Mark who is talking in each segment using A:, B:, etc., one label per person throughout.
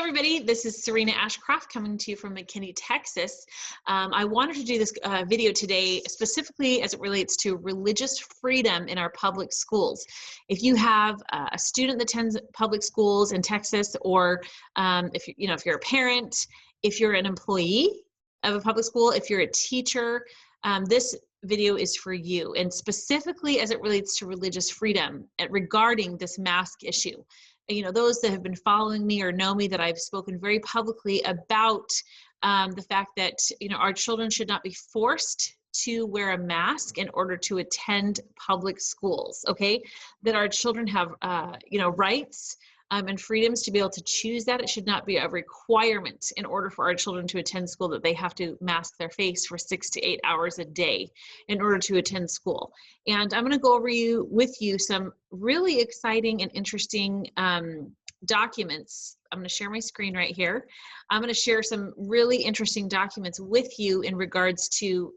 A: everybody, this is Serena Ashcroft coming to you from McKinney, Texas. I wanted to do this video today specifically as it relates to religious freedom in our public schools. If you have a student that attends public schools in Texas, or if you're a parent, if you're an employee of a public school, if you're a teacher, this video is for you, and specifically as it relates to religious freedom regarding this mask issue. You know, those that have been following me or know me, that I've spoken very publicly about the fact that, our children should not be forced to wear a mask in order to attend public schools, okay? That our children have, rights and freedoms to be able to choose that. It should not be a requirement in order for our children to attend school that they have to mask their face for 6 to 8 hours a day in order to attend school. And I'm going to go over with you some really exciting and interesting documents. I'm going to share my screen right here. I'm going to share some really interesting documents with you in regards to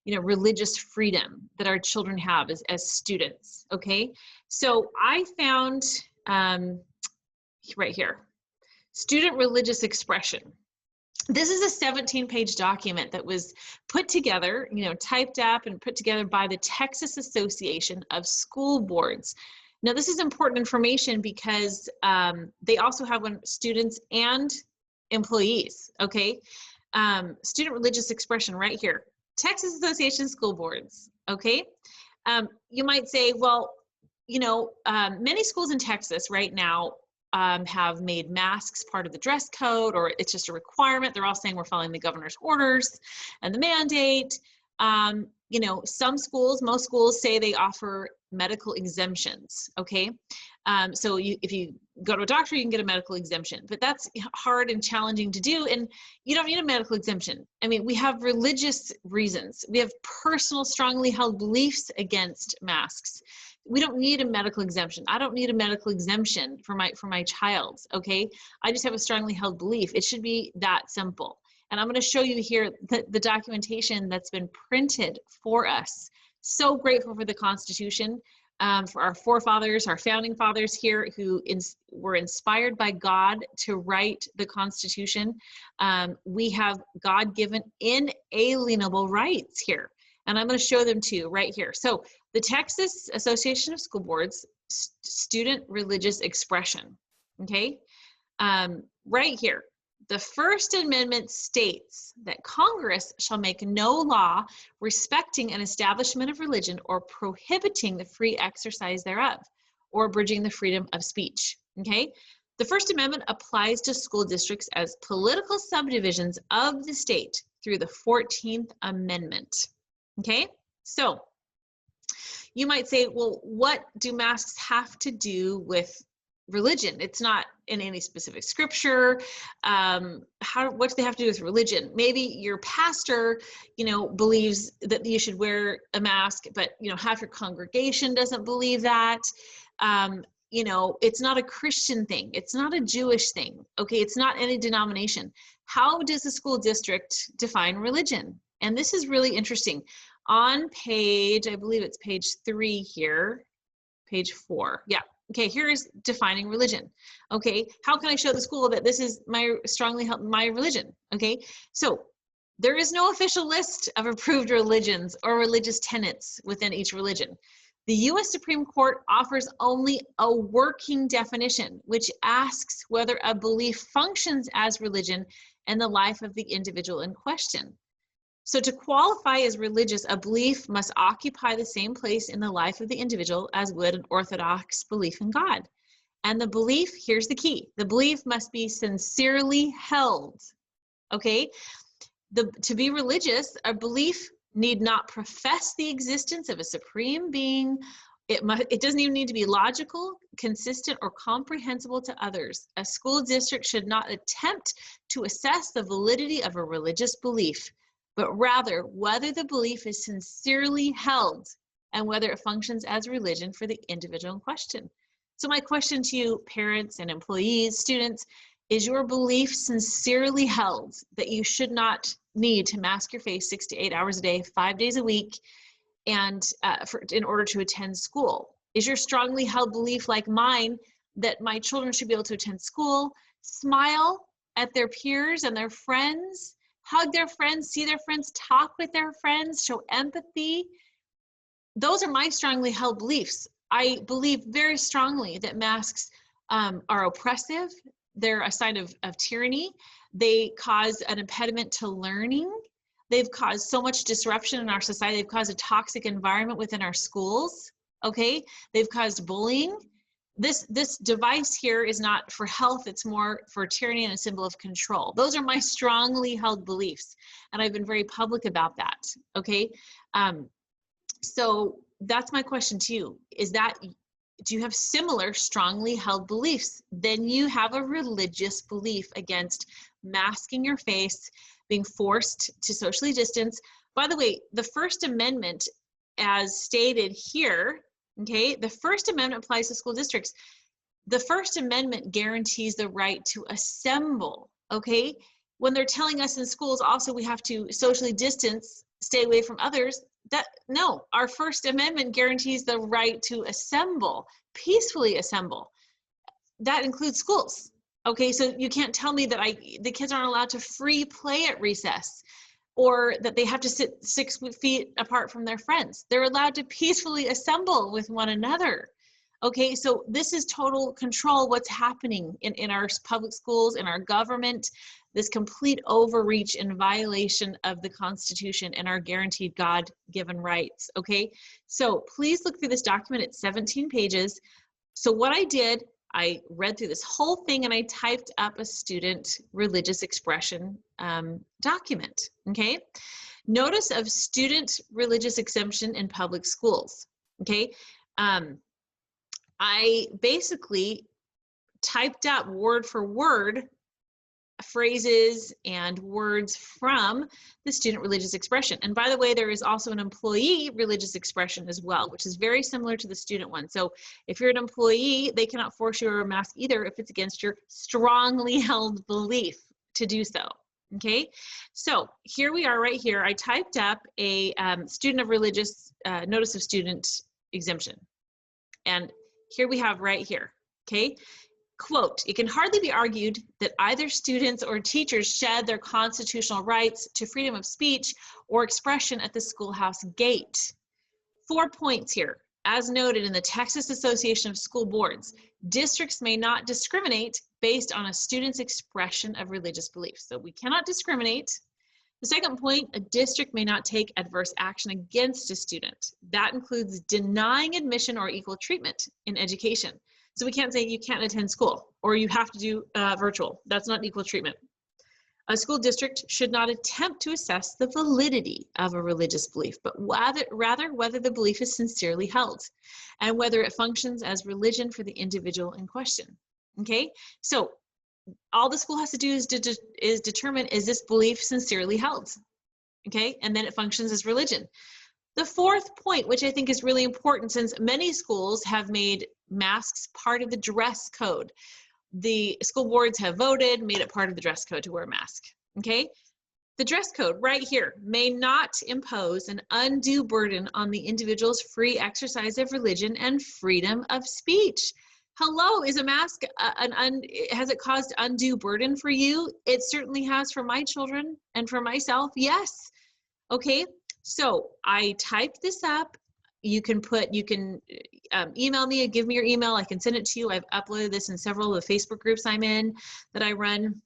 A: religious freedom that our children have as students. Okay, so I found right here, student religious expression. This is a 17-page document that was put together, typed up and put together by the Texas Association of School Boards. Now, this is important information because they also have students and employees, okay? Student religious expression right here, Texas Association of School Boards, okay? You might say, well, many schools in Texas right now have made masks part of the dress code, or it's just a requirement. They're all saying we're following the governor's orders and the mandate. Some schools, most schools say they offer medical exemptions, okay? So if you go to a doctor, you can get a medical exemption, but that's hard and challenging to do, and you don't need a medical exemption. I mean, we have religious reasons. We have personal, strongly held beliefs against masks. We don't need a medical exemption. I don't need a medical exemption for my child, okay? I just have a strongly held belief. It should be that simple. And I'm going to show you here the documentation that's been printed for us. So grateful for the Constitution, for our forefathers, our founding fathers here who were inspired by God to write the Constitution. We have God-given inalienable rights here. And I'm going to show them to you right here. So the Texas Association of School Boards, student religious expression, okay? Right here, the First Amendment states that Congress shall make no law respecting an establishment of religion or prohibiting the free exercise thereof, or abridging the freedom of speech, okay? The First Amendment applies to school districts as political subdivisions of the state through the 14th Amendment. Okay, so you might say, well, what do masks have to do with religion? It's not in any specific scripture. What do they have to do with religion? Maybe your pastor, believes that you should wear a mask, but half your congregation doesn't believe that. It's not a Christian thing. It's not a Jewish thing. Okay, it's not any denomination. How does the school district define religion? And this is really interesting. On page, I believe it's page 3 here, page 4. Yeah. Okay, here's defining religion. Okay, how can I show the school that this is my religion? Okay, so there is no official list of approved religions or religious tenets within each religion. The U.S. Supreme Court offers only a working definition, which asks whether a belief functions as religion in the life of the individual in question. So to qualify as religious, a belief must occupy the same place in the life of the individual as would an orthodox belief in God. And the belief, here's the key, the belief must be sincerely held, okay? To be religious, a belief need not profess the existence of a supreme being. It doesn't even need to be logical, consistent, or comprehensible to others. A school district should not attempt to assess the validity of a religious belief, but rather whether the belief is sincerely held and whether it functions as religion for the individual in question. So my question to you, parents and employees, students, is your belief sincerely held that you should not need to mask your face 6 to 8 hours a day, 5 days a week, and in order to attend school? Is your strongly held belief like mine that my children should be able to attend school, smile at their peers and their friends, hug their friends, see their friends, talk with their friends, show empathy. Those are my strongly held beliefs. I believe very strongly that masks are oppressive. They're a sign of tyranny. They cause an impediment to learning. They've caused so much disruption in our society. They've caused a toxic environment within our schools, okay? They've caused bullying. This device here is not for health, it's more for tyranny and a symbol of control. Those are my strongly held beliefs, and I've been very public about that, okay? So that's my question to you, is that, do you have similar strongly held beliefs? Then you have a religious belief against masking your face, being forced to socially distance. By the way, the First Amendment, as stated here, okay, the First Amendment applies to school districts. The First Amendment guarantees the right to assemble, okay? When they're telling us in schools also we have to socially distance, stay away from others, no, our First Amendment guarantees the right to assemble, peacefully assemble. That includes schools, okay? So you can't tell me that the kids aren't allowed to free play at recess, or that they have to sit 6 feet apart from their friends. They're allowed to peacefully assemble with one another. Okay, so this is total control, what's happening in our public schools, in our government, this complete overreach and violation of the Constitution and our guaranteed God-given rights, okay? So please look through this document. It's 17 pages. So what I did, I read through this whole thing and I typed up a student religious expression document, okay? Notice of student religious exemption in public schools, okay? I basically typed out word for word phrases and words from the student religious expression. And by the way, there is also an employee religious expression as well, which is very similar to the student one. So if you're an employee, they cannot force you to wear a mask either if it's against your strongly held belief to do so. Okay, so here we are right here. I typed up a student of religious, notice of student exemption. And here we have right here, okay? Quote, it can hardly be argued that either students or teachers shed their constitutional rights to freedom of speech or expression at the schoolhouse gate. 4 points here. As noted in the Texas Association of School Boards, districts may not discriminate based on a student's expression of religious beliefs. So we cannot discriminate. The second point, a district may not take adverse action against a student. That includes denying admission or equal treatment in education. So we can't say you can't attend school or you have to do virtual. That's not equal treatment. A school district should not attempt to assess the validity of a religious belief, but rather whether the belief is sincerely held and whether it functions as religion for the individual in question. Okay, so all the school has to do is determine, is this belief sincerely held? Okay, and then it functions as religion. The fourth point, which I think is really important, since many schools have made masks part of the dress code. The school boards have voted, made it part of the dress code to wear a mask, okay? The dress code right here may not impose an undue burden on the individual's free exercise of religion and freedom of speech. Hello, is a mask, has it caused undue burden for you? It certainly has for my children and for myself, yes. Okay, so I typed this up. You can email me, give me your email, I can send it to you. I've uploaded this in several of the Facebook groups I'm in that I run.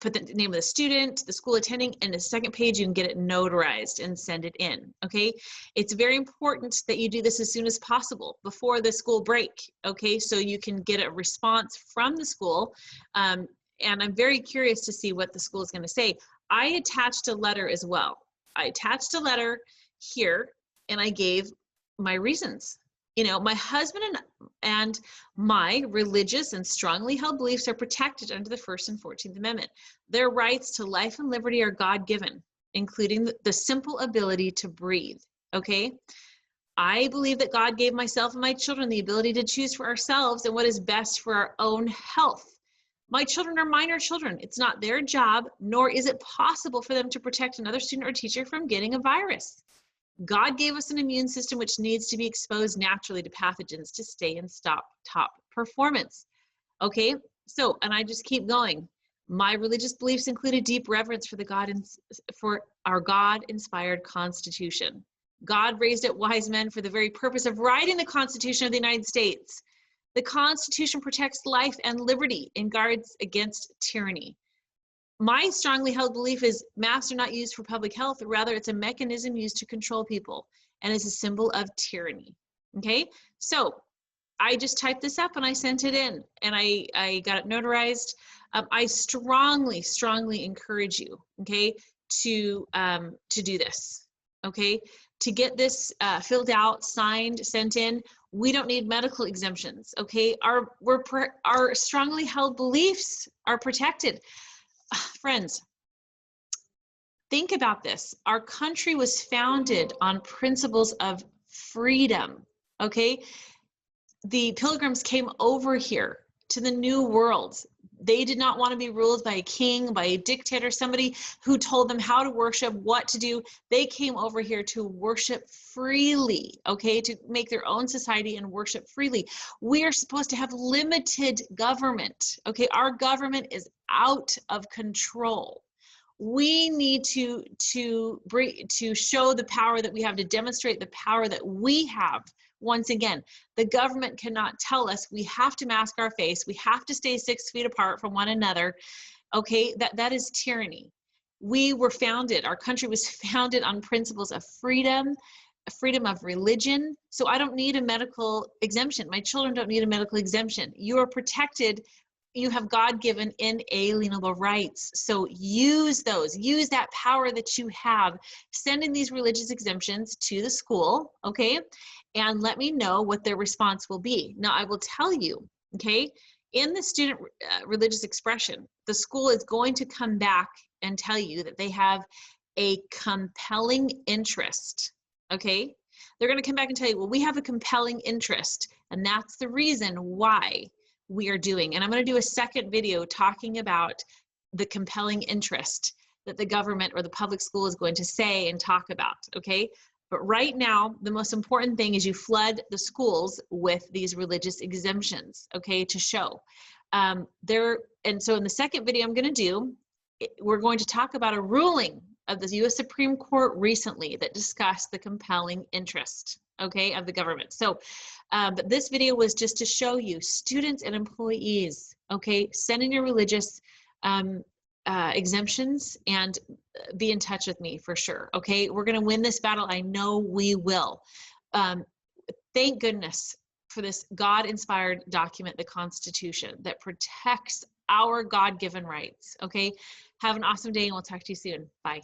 A: Put the name of the student, the school attending, and the second page you can get it notarized and send it in, okay? It's very important that you do this as soon as possible before the school break, okay? So you can get a response from the school, and I'm very curious to see what the school is gonna say. I attached a letter as well. I attached a letter here and I gave my reasons. You know, my husband and my religious and strongly held beliefs are protected under the First and 14th Amendment. Their rights to life and liberty are God-given, including the simple ability to breathe, okay? I believe that God gave myself and my children the ability to choose for ourselves and what is best for our own health. My children are minor children. It's not their job, nor is it possible for them to protect another student or teacher from getting a virus. God gave us an immune system which needs to be exposed naturally to pathogens to stay in top performance. Okay, so, and I just keep going. My religious beliefs include a deep reverence for our God-inspired Constitution. God raised up wise men for the very purpose of writing the Constitution of the United States. The Constitution protects life and liberty and guards against tyranny. My strongly held belief is masks are not used for public health, rather it's a mechanism used to control people and is a symbol of tyranny. Okay, so I just typed this up and I sent it in and I got it notarized. I strongly encourage you, okay, to do this, okay, to get this filled out, signed, sent in. We don't need medical exemptions, okay? Our strongly held beliefs are protected. Friends, think about this. Our country was founded on principles of freedom, okay? The Pilgrims came over here to the New World. They did not want to be ruled by a king, by a dictator, somebody who told them how to worship, what to do. They came over here to worship freely, okay, to make their own society and worship freely. We are supposed to have limited government, okay? Our government is out of control. We need to show the power that we have, to demonstrate the power that we have. Once again, the government cannot tell us we have to mask our face, we have to stay 6 feet apart from one another. Okay, that is tyranny. We were founded, our country was founded on principles of freedom of religion. So I don't need a medical exemption. My children don't need a medical exemption. You are protected. You have God-given inalienable rights. So use those, use that power that you have. Send in these religious exemptions to the school, okay? And let me know what their response will be. Now, I will tell you, okay, in the student religious expression, the school is going to come back and tell you that they have a compelling interest, okay? They're going to come back and tell you, well, we have a compelling interest, and that's the reason why we are doing. And I'm going to do a second video talking about the compelling interest that the government or the public school is going to say and talk about, okay? But right now, the most important thing is you flood the schools with these religious exemptions, okay, to show. And so in the second video I'm going to do, we're going to talk about a ruling of the U.S. Supreme Court recently that discussed the compelling interest, okay, of the government. So, but this video was just to show you, students and employees, okay, send in your religious exemptions and be in touch with me for sure, okay? We're gonna win this battle. I know we will. Thank goodness for this God-inspired document, the Constitution, that protects our God-given rights, okay? Have an awesome day and we'll talk to you soon. Bye.